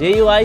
JUI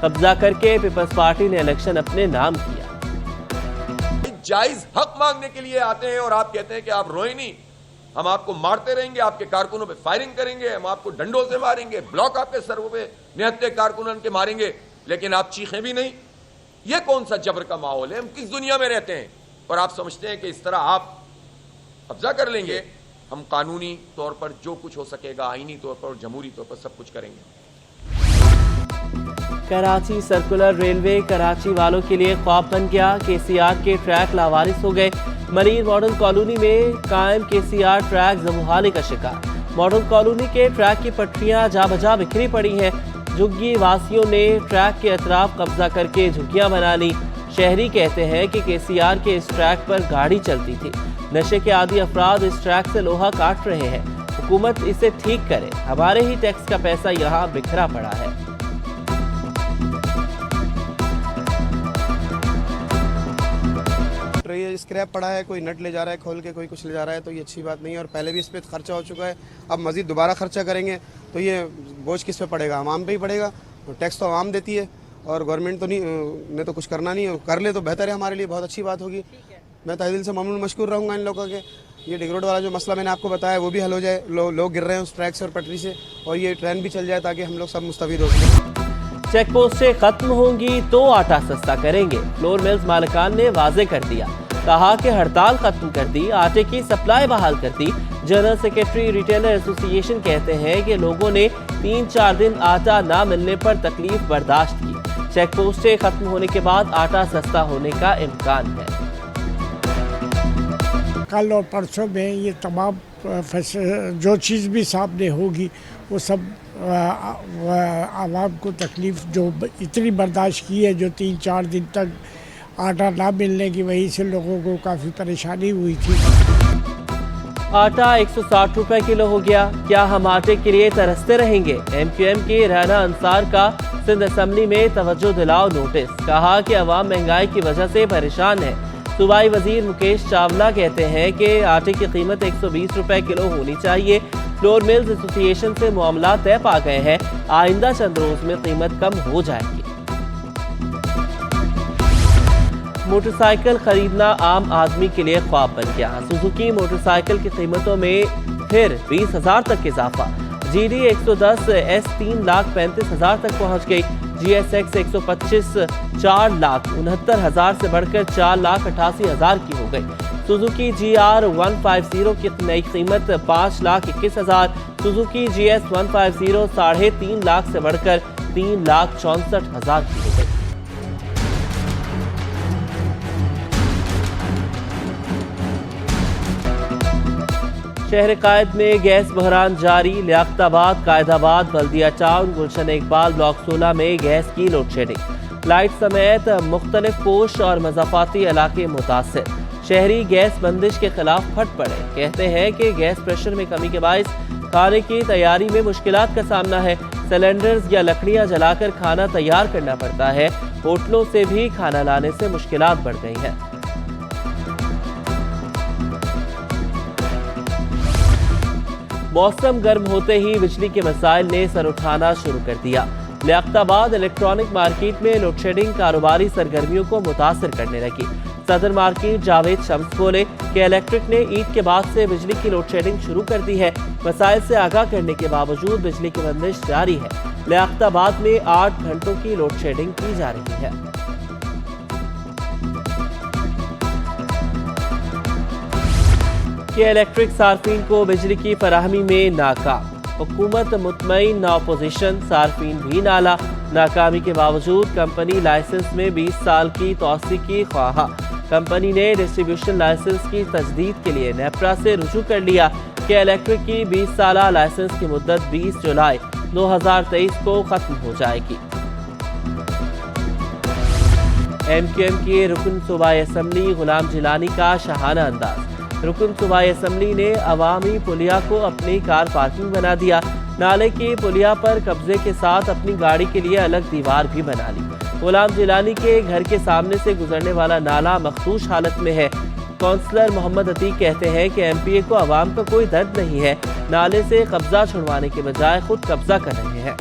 قبضہ کر کے پیپلز پارٹی نے الیکشن اپنے نام کیا۔ جائز حق مانگنے کے لیے آتے ہیں اور آپ کہتے ہیں کہ آپ روئیں نہیں، ہم آپ کو مارتے رہیں گے، آپ کے کارکنوں پہ فائرنگ کریں گے، ہم آپ کو ڈنڈوں سے ماریں گے، بلاک آپ کے سروں پہ نہتے کارکنوں کے ماریں گے، لیکن آپ چیخیں بھی نہیں۔ یہ کون سا جبر کا ماحول ہے؟ ہم کس دنیا میں رہتے ہیں؟ اور آپ سمجھتے ہیں کہ اس طرح آپ قبضہ کر لیں گے؟ ہم قانونی طور پر جو کچھ ہو سکے گا، آئینی طور پر اور جمہوری طور پر سب کچھ کریں گے۔ کراچی سرکولر ریلوے کراچی والوں کے لیے خواب بن گیا۔ KCR کے ٹریک لاوارث ہو گئے۔ منیر ماڈل کالونی میں قائم KCR ٹریک زمحالے کا شکار۔ ماڈل کالونی کے ٹریک کی پٹریاں جا بجا بکھری پڑی ہیں۔ جھگی واسیوں نے ٹریک کے اطراف قبضہ کر کے جھگیاں بنا لی۔ شہری کہتے ہیں کہ KCR کے اس ٹریک پر گاڑی چلتی تھی۔ نشے کے عادی افراد اس ٹریک سے لوہا کاٹ رہے ہیں۔ حکومت اسے ٹھیک کرے، ہمارے ہی ٹیکس کا پیسہ یہاں بکھرا پڑا ہے۔ یہ اسکریپ پڑا ہے، کوئی نٹ لے جا رہا ہے کھول کے، کوئی کچھ لے جا رہا ہے، تو یہ اچھی بات نہیں ہے، اور پہلے بھی اس پہ خرچہ ہو چکا ہے، اب مزید دوبارہ خرچہ کریں گے تو یہ بوجھ کس پہ پڑے گا؟ عوام پہ ہی پڑے گا۔ ٹیکس تو عوام دیتی ہے اور گورنمنٹ تو نہیں نے تو کچھ کرنا نہیں ہے، کر لے تو بہتر ہے، ہمارے لیے بہت اچھی بات ہوگی۔ میں تہ دل سے ممنون مشکور رہوں گا ان لوگوں کے۔ یہ ڈگ روڈ والا جو مسئلہ میں نے آپ کو بتایا وہ بھی حل ہو جائے، لوگ گر رہے ہیں اس ٹریک سے اور پٹری سے، اور یہ ٹرین بھی چل جائے تاکہ ہم لوگ سب مستفید ہو سکیں۔ چیک پوسٹیں ختم ہوں گی تو آٹا سستا کریں گے، فلور ملز مالکان نے واضح کر دیا۔ کہا کہ ہڑتال ختم کر دی، آٹے کی سپلائی بحال کر دی۔ جنرل سیکرٹری ریٹیلر ایسوسی ایشن کہتے ہیں کہ لوگوں نے 3-4 دن آٹا نہ ملنے پر تکلیف برداشت کی۔ چیک پوسٹیں ختم ہونے کے بعد آٹا سستا ہونے کا امکان ہے۔ کل اور پرسوں میں یہ تمام جو چیز بھی سامنے ہوگی وہ سب عوام کو تکلیف جو اتنی برداشت کی ہے، جو 3-4 دن تک آٹا نہ ملنے کی وجہ سے لوگوں کو کافی پریشانی ہوئی تھی۔ آٹا 160 روپے کلو ہو گیا، کیا ہم آٹے کے لیے ترستے رہیں گے؟ MQM کے رانا انصار کا سندھ اسمبلی میں توجہ دلاؤ نوٹس، کہا کہ عوام مہنگائی کی وجہ سے پریشان ہے۔ صوبائی وزیر مکیش چاولہ کہتے ہیں کہ آٹے کی قیمت 120 روپے کلو ہونی چاہیے۔ فلور ملز ایسوسی ایشن سے معاملات طے پا گئے ہیں، آئندہ چند روز میں قیمت کم ہو جائے گی۔ موٹر سائیکل خریدنا عام آدمی کے لیے خواب بن گیا۔ سوزوکی موٹر سائیکل کی قیمتوں میں پھر 20,000 تک اضافہ۔ GD 110 S 3,35,000 تک پہنچ گئی۔ GSX 125 4,69,000 سے بڑھ کر 4,88,000 کی ہو گئی۔ سوزوکی GR 150 کی نئی قیمت 5,21,000۔ سوزوکی GS 150 3.5 لاکھ سے بڑھ کر 3,64,000 کی ہو گئی۔ شہر قائد میں گیس بحران جاری۔ لیاقت آباد، قائد آباد، بلدیہ ٹاؤن، گلشن اقبال بلاک 16 میں گیس کی لوڈ شیڈنگ۔ لائٹ سمیت مختلف پوش اور مضافاتی علاقے متاثر۔ شہری گیس بندش کے خلاف پھٹ پڑے، کہتے ہیں کہ گیس پریشر میں کمی کے باعث کھانے کی تیاری میں مشکلات کا سامنا ہے۔ سلنڈرز یا لکڑیاں جلا کر کھانا تیار کرنا پڑتا ہے۔ ہوٹلوں سے بھی کھانا لانے سے مشکلات بڑھ گئی ہیں۔ موسم گرم ہوتے ہی بجلی کے مسائل نے سر اٹھانا شروع کر دیا۔ لیاقت آباد الیکٹرانک مارکیٹ میں لوڈ شیڈنگ کاروباری سرگرمیوں کو متاثر کرنے لگی۔ صدر مارکیٹ جاوید شمس بولے کہ الیکٹرک نے عید کے بعد سے بجلی کی لوڈ شیڈنگ شروع کر دی ہے۔ مسائل سے آگاہ کرنے کے باوجود بجلی کی بندش جاری ہے۔ لیاقت آباد میں 8 گھنٹوں کی لوڈ شیڈنگ کی جا رہی ہے۔ کہ الیکٹرک صارفین کو بجلی کی فراہمی میں ناکام۔ حکومت مطمئن، نہ اپوزیشن، صارفین بھی نالا۔ ناکامی کے باوجود کمپنی لائسنس میں 20 سال کی توسیع کی خواہاں۔ کمپنی نے ڈسٹریبیوشن لائسنس کی تجدید کے لیے نیپرا سے رجوع کر لیا کہ الیکٹرک کی 20 سالہ لائسنس کی مدت 20 جولائی 2023 کو ختم ہو جائے گی۔ MQM کے رکن صوبائی اسمبلی غلام جیلانی کا شاہانہ انداز۔ رکن صوبائی اسمبلی نے عوامی پلیا کو اپنی کار پارکنگ بنا دیا۔ نالے کی پلیا پر قبضے کے ساتھ اپنی گاڑی کے لیے الگ دیوار بھی بنا لی۔ غلام جیلانی کے گھر کے سامنے سے گزرنے والا نالا مخدوش حالت میں ہے۔ کونسلر محمد عتیق کہتے ہیں کہ MPA کو عوام کا کوئی درد نہیں ہے، نالے سے قبضہ چھڑوانے کے بجائے خود قبضہ کر رہے ہیں۔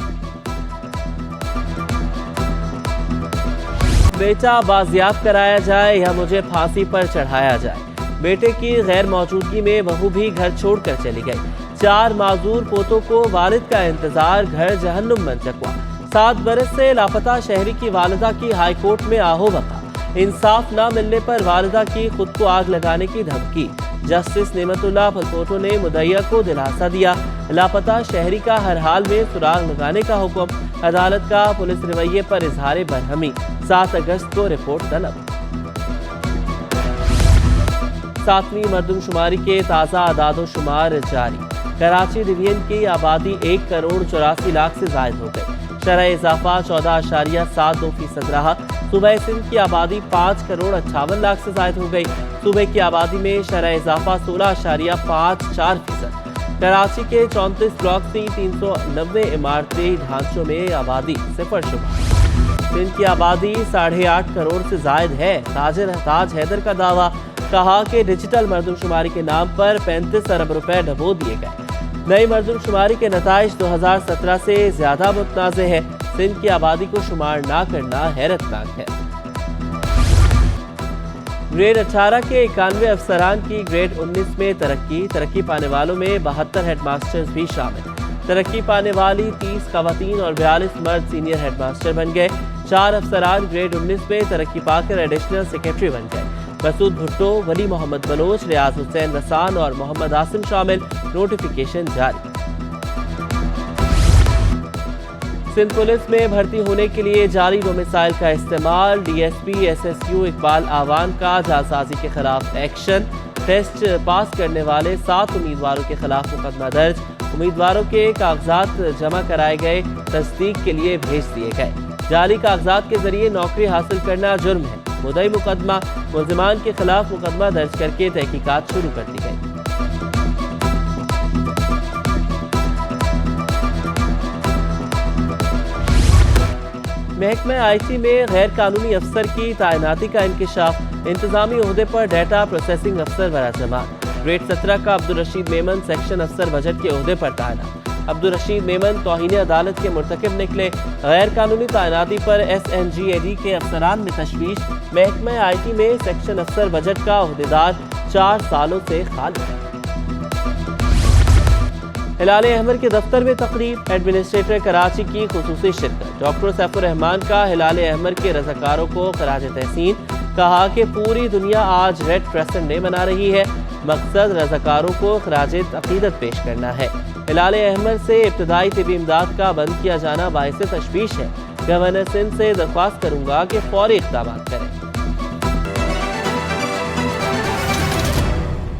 بیٹا بازیاب کرایا جائے یا مجھے پھانسی پر چڑھایا جائے۔ بیٹے کی غیر موجودگی میں بہو بھی گھر چھوڑ کر چلی گئی۔ 4 معذور پوتوں کو والد کا انتظار گھر جہنم بن چکا۔ 7 برس سے لاپتہ شہری کی والدہ کی ہائی کورٹ میں آہو بقا۔ انصاف نہ ملنے پر والدہ کی خود کو آگ لگانے کی دھمکی۔ جسٹس نعمت اللہ پھلپوٹو نے مدعیہ کو دلاسا دیا۔ لاپتہ شہری کا ہر حال میں سراغ لگانے کا حکم۔ عدالت کا پولیس رویے پر اظہار برہمی۔ 7 اگست کو رپورٹ طلب۔ 7ویں مردم شماری کے تازہ اعداد و شمار جاری۔ کراچی ڈویژن کی آبادی 1,84,00,000 سے زائد ہو گئی۔ شرح اضافہ 14.72% رہا۔ صوبہ سندھ کی آبادی 5,58,00,000 سے زائد ہو گئی۔ صوبے کی آبادی میں شرح اضافہ 16.54%۔ کراچی کے 34 بلاک سے 390 عمارتی ڈھانچوں میں آبادی 0 شمار۔ سندھ کی آبادی 8.5 کروڑ سے زائد ہے۔ تاج حیدر کا دعویٰ، کہا کہ ڈیجیٹل مردم شماری کے نام پر 35 ارب روپے ڈبو دیے گئے۔ نئی مردم شماری کے نتائج 2017 سے زیادہ متنازع ہے۔ سندھ کی آبادی کو شمار نہ کرنا حیرت ناک ہے۔ گریڈ 18 کے 91 افسران کی گریڈ 19 میں ترقی پانے والوں میں 72 ہیڈ ماسٹرز بھی شامل۔ ترقی پانے والی 30 خواتین اور 42 مرد سینئر ہیڈ ماسٹر بن گئے۔ 4 افسران گریڈ 19 میں ترقی پا کر ایڈیشنل سیکرٹری بن گئے۔ مسعود بھٹو، ولی محمد بلوچ، ریاض حسین رسان اور محمد عاصم شامل۔ نوٹیفیکیشن جاری۔ سندھ پولیس میں بھرتی ہونے کے لیے جعلی ڈومیسائل کا استعمال۔ D S P SSU Iqbal Awan کا جعلسازی کے خلاف ایکشن۔ ٹیسٹ پاس کرنے والے 7 امیدواروں کے خلاف مقدمہ درج۔ امیدواروں کے کاغذات جمع کرائے گئے، تصدیق کے لیے بھیج دیے گئے۔ جعلی کاغذات کے ذریعے نوکری حاصل کرنا جرم ہے۔ مدعی مقدمہ، ملزمان کے خلاف مقدمہ درج کر کے تحقیقات شروع کر دی گئی۔ محکمہ IT میں غیر قانونی افسر کی تعیناتی کا انکشاف۔ انتظامی عہدے پر ڈیٹا پروسیسنگ افسر براجمان۔ گریڈ 17 کا عبدالرشید میمن سیکشن افسر بجٹ کے عہدے پر تعینات۔ عبدالرشید میمن توہین عدالت کے مرتکب نکلے۔ غیر قانونی تعیناتی پر SNGAD کے افسران میں تشویش۔ محکمہ IT میں سیکشن افسر بجٹ کا عہدیدار 4 سالوں سے خالی۔ ہلال احمر کے دفتر میں تقریب۔ ایڈمنسٹریٹر کراچی کی خصوصی شرکت۔ ڈاکٹر سیف الرحمان کا ہلال احمر کے رضاکاروں کو خراج تحسین۔ کہا کہ پوری دنیا آج ریڈ کریسنٹ ڈے منا رہی ہے۔ مقصد رضاکاروں کو خراج عقیدت پیش کرنا ہے۔ ہلال احمر سے ابتدائی طبی امداد کا بند کیا جانا باعث تشویش ہے۔ گورنر سندھ سے درخواست کروں گا کہ فوری اقدامات کریں۔